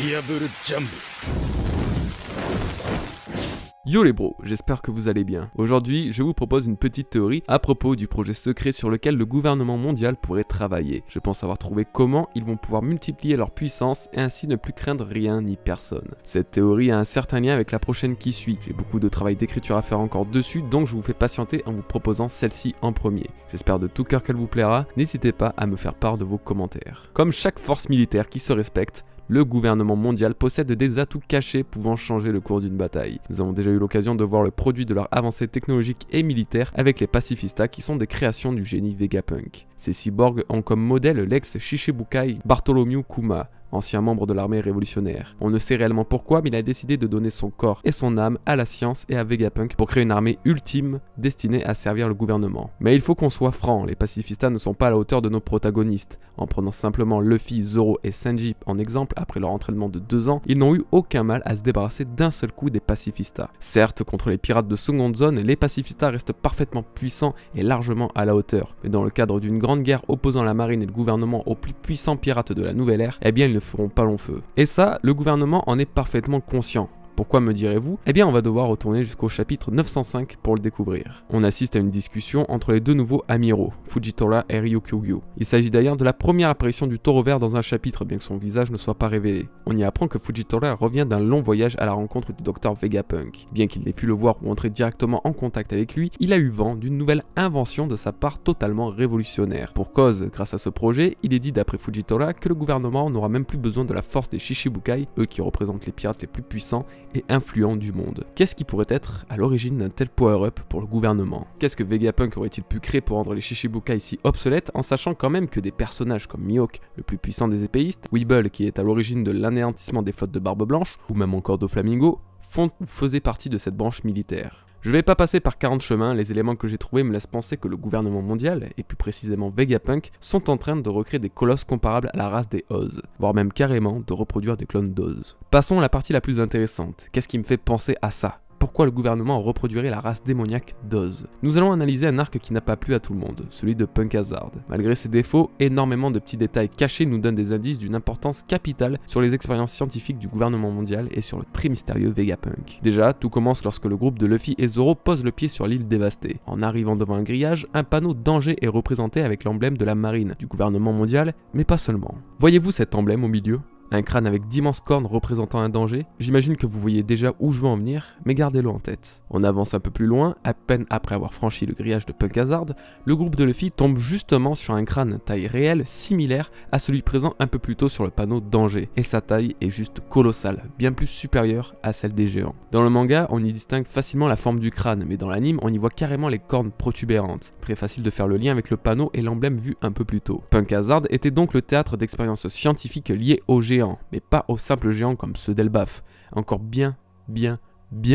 Diable Jump. Yo les bros, j'espère que vous allez bien. Aujourd'hui, je vous propose une petite théorie à propos du projet secret sur lequel le gouvernement mondial pourrait travailler. Je pense avoir trouvé comment ils vont pouvoir multiplier leur puissance et ainsi ne plus craindre rien ni personne. Cette théorie a un certain lien avec la prochaine qui suit. J'ai beaucoup de travail d'écriture à faire encore dessus, donc je vous fais patienter en vous proposant celle-ci en premier. J'espère de tout cœur qu'elle vous plaira, n'hésitez pas à me faire part de vos commentaires. Comme chaque force militaire qui se respecte, le gouvernement mondial possède des atouts cachés pouvant changer le cours d'une bataille. Nous avons déjà eu l'occasion de voir le produit de leur avancée technologique et militaire avec les pacifistas qui sont des créations du génie Vegapunk. Ces cyborgs ont comme modèle l'ex-Shichibukai Bartholomew Kuma, ancien membre de l'armée révolutionnaire. On ne sait réellement pourquoi, mais il a décidé de donner son corps et son âme à la science et à Vegapunk pour créer une armée ultime destinée à servir le gouvernement. Mais il faut qu'on soit franc, les pacifistas ne sont pas à la hauteur de nos protagonistes. En prenant simplement Luffy, Zoro et Sanji en exemple, après leur entraînement de 2 ans, ils n'ont eu aucun mal à se débarrasser d'un seul coup des pacifistas. Certes, contre les pirates de seconde zone, les pacifistas restent parfaitement puissants et largement à la hauteur. Mais dans le cadre d'une grande guerre opposant la marine et le gouvernement aux plus puissants pirates de la nouvelle ère, eh bien ils ne feront pas long feu. Et ça, le gouvernement en est parfaitement conscient. Pourquoi me direz-vous? Eh bien on va devoir retourner jusqu'au chapitre 905 pour le découvrir. On assiste à une discussion entre les deux nouveaux amiraux, Fujitora et Ryukyu. Il s'agit d'ailleurs de la première apparition du taureau vert dans un chapitre, bien que son visage ne soit pas révélé. On y apprend que Fujitora revient d'un long voyage à la rencontre du docteur Vegapunk. Bien qu'il n'ait pu le voir ou entrer directement en contact avec lui, il a eu vent d'une nouvelle invention de sa part totalement révolutionnaire. Pour cause, grâce à ce projet, il est dit d'après Fujitora que le gouvernement n'aura même plus besoin de la force des Shichibukai, eux qui représentent les pirates les plus puissants et influent du monde. Qu'est-ce qui pourrait être à l'origine d'un tel power-up pour le gouvernement? Qu'est-ce que Vegapunk aurait-il pu créer pour rendre les Shichibukai si obsolètes, en sachant quand même que des personnages comme Mihawk, le plus puissant des épéistes, Weeble qui est à l'origine de l'anéantissement des flottes de Barbe Blanche, ou même encore Doflamingo, faisaient partie de cette branche militaire. Je vais pas passer par 40 chemins, les éléments que j'ai trouvés me laissent penser que le gouvernement mondial, et plus précisément Vegapunk, sont en train de recréer des colosses comparables à la race des Oz, voire même carrément de reproduire des clones d'Oz. Passons à la partie la plus intéressante. Qu'est-ce qui me fait penser à ça? Pourquoi le gouvernement reproduirait la race démoniaque d'Oz? Nous allons analyser un arc qui n'a pas plu à tout le monde, celui de Punk Hazard. Malgré ses défauts, énormément de petits détails cachés nous donnent des indices d'une importance capitale sur les expériences scientifiques du gouvernement mondial et sur le très mystérieux Vegapunk. Déjà, tout commence lorsque le groupe de Luffy et Zoro pose le pied sur l'île dévastée. En arrivant devant un grillage, un panneau danger est représenté avec l'emblème de la marine, du gouvernement mondial, mais pas seulement. Voyez-vous cet emblème au milieu? Un crâne avec d'immenses cornes représentant un danger? J'imagine que vous voyez déjà où je veux en venir, mais gardez-le en tête. On avance un peu plus loin, à peine après avoir franchi le grillage de Punk Hazard, le groupe de Luffy tombe justement sur un crâne taille réelle similaire à celui présent un peu plus tôt sur le panneau danger, et sa taille est juste colossale, bien plus supérieure à celle des géants. Dans le manga, on y distingue facilement la forme du crâne, mais dans l'anime, on y voit carrément les cornes protubérantes. Très facile de faire le lien avec le panneau et l'emblème vu un peu plus tôt. Punk Hazard était donc le théâtre d'expériences scientifiques liées aux géants, mais pas aux simples géants comme ceux d'Elbaf, encore bien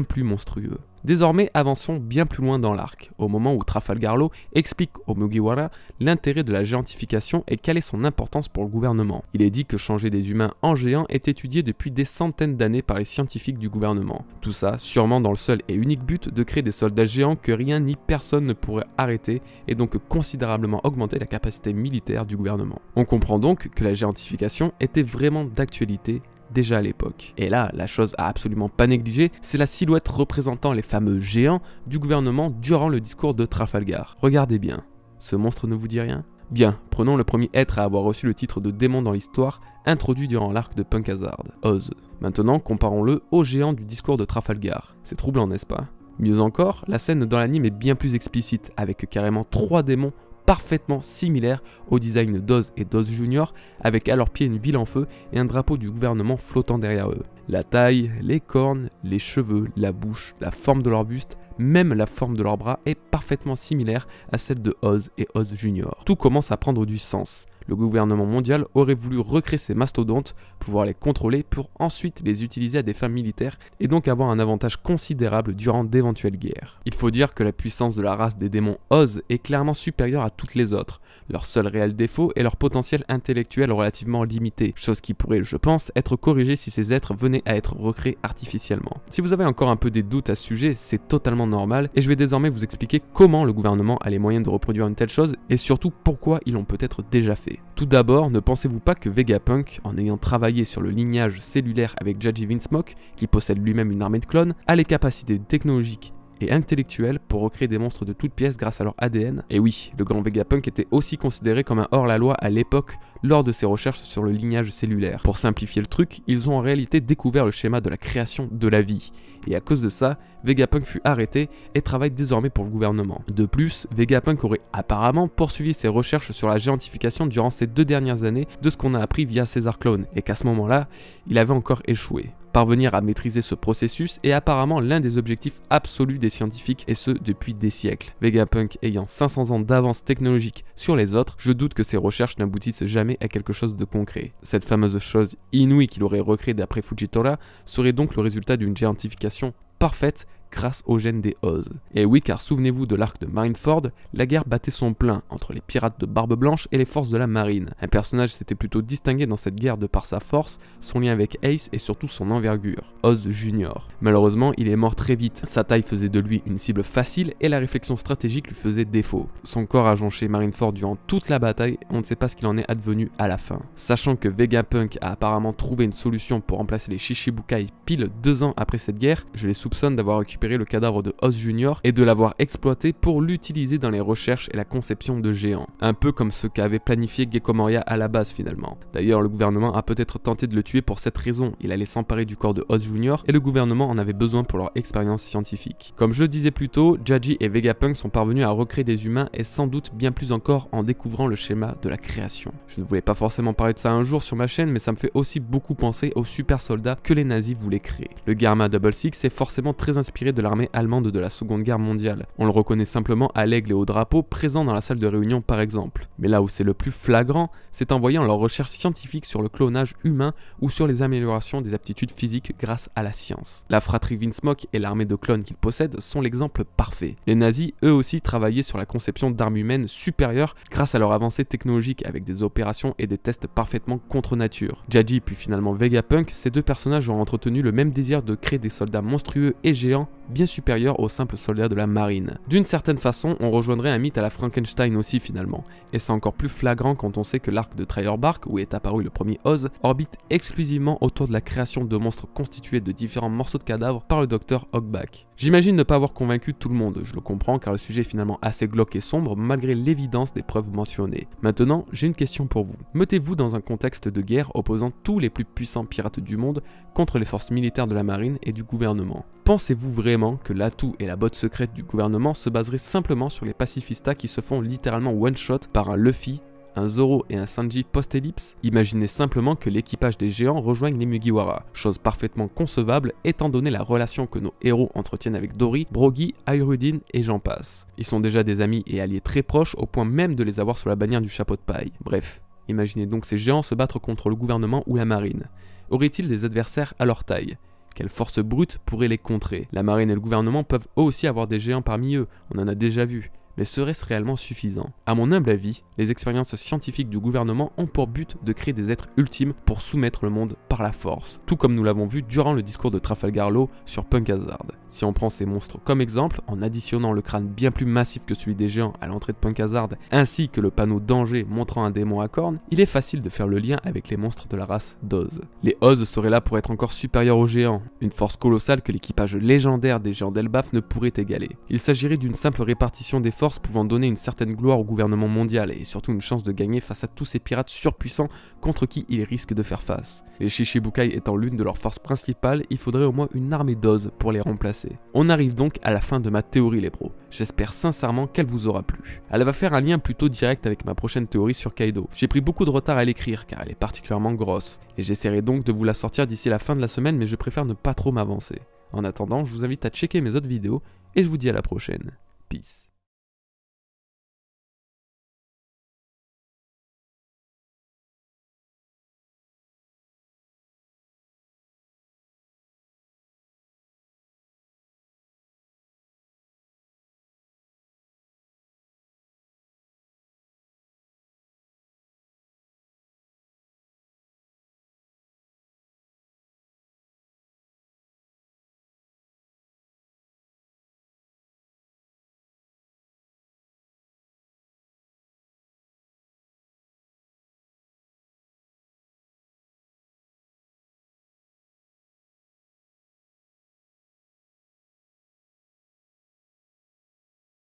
plus monstrueux. Désormais, avançons bien plus loin dans l'arc, au moment où Trafalgar Law explique au Mugiwara l'intérêt de la géantification et quelle est son importance pour le gouvernement. Il est dit que changer des humains en géants est étudié depuis des centaines d'années par les scientifiques du gouvernement. Tout ça, sûrement dans le seul et unique but de créer des soldats géants que rien ni personne ne pourrait arrêter et donc considérablement augmenter la capacité militaire du gouvernement. On comprend donc que la géantification était vraiment d'actualité déjà à l'époque. Et là, la chose à absolument pas négliger, c'est la silhouette représentant les fameux géants du gouvernement durant le discours de Trafalgar. Regardez bien, ce monstre ne vous dit rien? Bien, prenons le premier être à avoir reçu le titre de démon dans l'histoire, introduit durant l'arc de Punk Hazard, Oz. Maintenant, comparons-le au géant du discours de Trafalgar. C'est troublant, n'est-ce pas? Mieux encore, la scène dans l'anime est bien plus explicite, avec carrément 3 démons parfaitement similaires au design d'Oz et d'Oz Junior, avec à leurs pieds une ville en feu et un drapeau du gouvernement flottant derrière eux. La taille, les cornes, les cheveux, la bouche, la forme de leur buste, même la forme de leurs bras est parfaitement similaire à celle de Oz et Oz Junior. Tout commence à prendre du sens. Le gouvernement mondial aurait voulu recréer ces mastodontes, pouvoir les contrôler pour ensuite les utiliser à des fins militaires et donc avoir un avantage considérable durant d'éventuelles guerres. Il faut dire que la puissance de la race des démons Oz est clairement supérieure à toutes les autres. Leur seul réel défaut est leur potentiel intellectuel relativement limité, chose qui pourrait, je pense, être corrigée si ces êtres venaient à être recréés artificiellement. Si vous avez encore un peu des doutes à ce sujet, c'est totalement normal, et je vais désormais vous expliquer comment le gouvernement a les moyens de reproduire une telle chose, et surtout pourquoi ils l'ont peut-être déjà fait. Tout d'abord, ne pensez-vous pas que Vegapunk, en ayant travaillé sur le lignage cellulaire avec Jaji Vinsmoke, qui possède lui-même une armée de clones, a les capacités technologiques et intellectuels pour recréer des monstres de toutes pièces grâce à leur ADN. Et oui, le grand Vegapunk était aussi considéré comme un hors-la-loi à l'époque lors de ses recherches sur le lignage cellulaire. Pour simplifier le truc, ils ont en réalité découvert le schéma de la création de la vie. Et à cause de ça, Vegapunk fut arrêté et travaille désormais pour le gouvernement. De plus, Vegapunk aurait apparemment poursuivi ses recherches sur la géantification durant ces 2 dernières années de ce qu'on a appris via César Clone, et qu'à ce moment-là, il avait encore échoué. Parvenir à maîtriser ce processus est apparemment l'un des objectifs absolus des scientifiques, et ce depuis des siècles. Vegapunk ayant 500 ans d'avance technologique sur les autres, je doute que ces recherches n'aboutissent jamais à quelque chose de concret. Cette fameuse chose inouïe qu'il aurait recréée d'après Fujitora serait donc le résultat d'une géantification parfaite grâce aux gènes des Oz. Et oui, car souvenez-vous de l'arc de Marineford, la guerre battait son plein entre les pirates de Barbe Blanche et les forces de la marine. Un personnage s'était plutôt distingué dans cette guerre de par sa force, son lien avec Ace et surtout son envergure, Oz Junior. Malheureusement, il est mort très vite, sa taille faisait de lui une cible facile et la réflexion stratégique lui faisait défaut. Son corps a jonché Marineford durant toute la bataille, on ne sait pas ce qu'il en est advenu à la fin. Sachant que Vegapunk a apparemment trouvé une solution pour remplacer les Shichibukai pile 2 ans après cette guerre, je les soupçonne d'avoir récupéré le cadavre de Oz Junior et de l'avoir exploité pour l'utiliser dans les recherches et la conception de géants. Un peu comme ce qu'avait planifié Gecko Moria à la base finalement. D'ailleurs, le gouvernement a peut-être tenté de le tuer pour cette raison. Il allait s'emparer du corps de Oz Junior et le gouvernement en avait besoin pour leur expérience scientifique. Comme je le disais plus tôt, Jaji et Vegapunk sont parvenus à recréer des humains et sans doute bien plus encore en découvrant le schéma de la création. Je ne voulais pas forcément parler de ça un jour sur ma chaîne, mais ça me fait aussi beaucoup penser aux super soldats que les nazis voulaient créer. Le Garma 66 est forcément très inspiré de l'armée allemande de la Seconde Guerre mondiale. On le reconnaît simplement à l'aigle et au drapeau présents dans la salle de réunion par exemple. Mais là où c'est le plus flagrant, c'est en voyant leurs recherches scientifiques sur le clonage humain ou sur les améliorations des aptitudes physiques grâce à la science. La fratrie Vinsmoke et l'armée de clones qu'ils possèdent sont l'exemple parfait. Les nazis eux aussi travaillaient sur la conception d'armes humaines supérieures grâce à leur avancée technologique avec des opérations et des tests parfaitement contre nature. Jaji puis finalement Vegapunk, ces 2 personnages ont entretenu le même désir de créer des soldats monstrueux et géants bien supérieur aux simples soldats de la marine. D'une certaine façon, on rejoindrait un mythe à la Frankenstein aussi finalement, et c'est encore plus flagrant quand on sait que l'arc de Trailerbark, où est apparu le premier Oz, orbite exclusivement autour de la création de monstres constitués de différents morceaux de cadavres par le docteur Hogback. J'imagine ne pas avoir convaincu tout le monde, je le comprends car le sujet est finalement assez glauque et sombre malgré l'évidence des preuves mentionnées. Maintenant, j'ai une question pour vous. Mettez-vous dans un contexte de guerre opposant tous les plus puissants pirates du monde contre les forces militaires de la marine et du gouvernement. Pensez-vous vraiment que l'atout et la botte secrète du gouvernement se baseraient simplement sur les pacifistas qui se font littéralement one-shot par un Luffy, un Zoro et un Sanji post-ellipse? Imaginez simplement que l'équipage des géants rejoigne les Mugiwara, chose parfaitement concevable étant donné la relation que nos héros entretiennent avec Dory, Brogy, Ayurudin et j'en passe. Ils sont déjà des amis et alliés très proches au point même de les avoir sous la bannière du chapeau de paille. Bref, imaginez donc ces géants se battre contre le gouvernement ou la marine. Auraient-ils des adversaires à leur taille? Quelle force brute pourrait les contrer? La marine et le gouvernement peuvent eux aussi avoir des géants parmi eux, on en a déjà vu. Mais serait-ce réellement suffisant? À mon humble avis, les expériences scientifiques du gouvernement ont pour but de créer des êtres ultimes pour soumettre le monde par la force, tout comme nous l'avons vu durant le discours de Trafalgar Law sur Punk Hazard. Si on prend ces monstres comme exemple, en additionnant le crâne bien plus massif que celui des géants à l'entrée de Punk Hazard, ainsi que le panneau danger montrant un démon à cornes, il est facile de faire le lien avec les monstres de la race d'Oz. Les Oz seraient là pour être encore supérieurs aux géants, une force colossale que l'équipage légendaire des géants d'Elbaf ne pourrait égaler. Il s'agirait d'une simple répartition des forces pouvant donner une certaine gloire au gouvernement mondial et surtout une chance de gagner face à tous ces pirates surpuissants contre qui ils risquent de faire face. Les Shichibukai étant l'une de leurs forces principales, il faudrait au moins une armée d'Oz pour les remplacer. On arrive donc à la fin de ma théorie les bros. J'espère sincèrement qu'elle vous aura plu. Elle va faire un lien plutôt direct avec ma prochaine théorie sur Kaido. J'ai pris beaucoup de retard à l'écrire car elle est particulièrement grosse et j'essaierai donc de vous la sortir d'ici la fin de la semaine, mais je préfère ne pas trop m'avancer. En attendant, je vous invite à checker mes autres vidéos et je vous dis à la prochaine. Peace.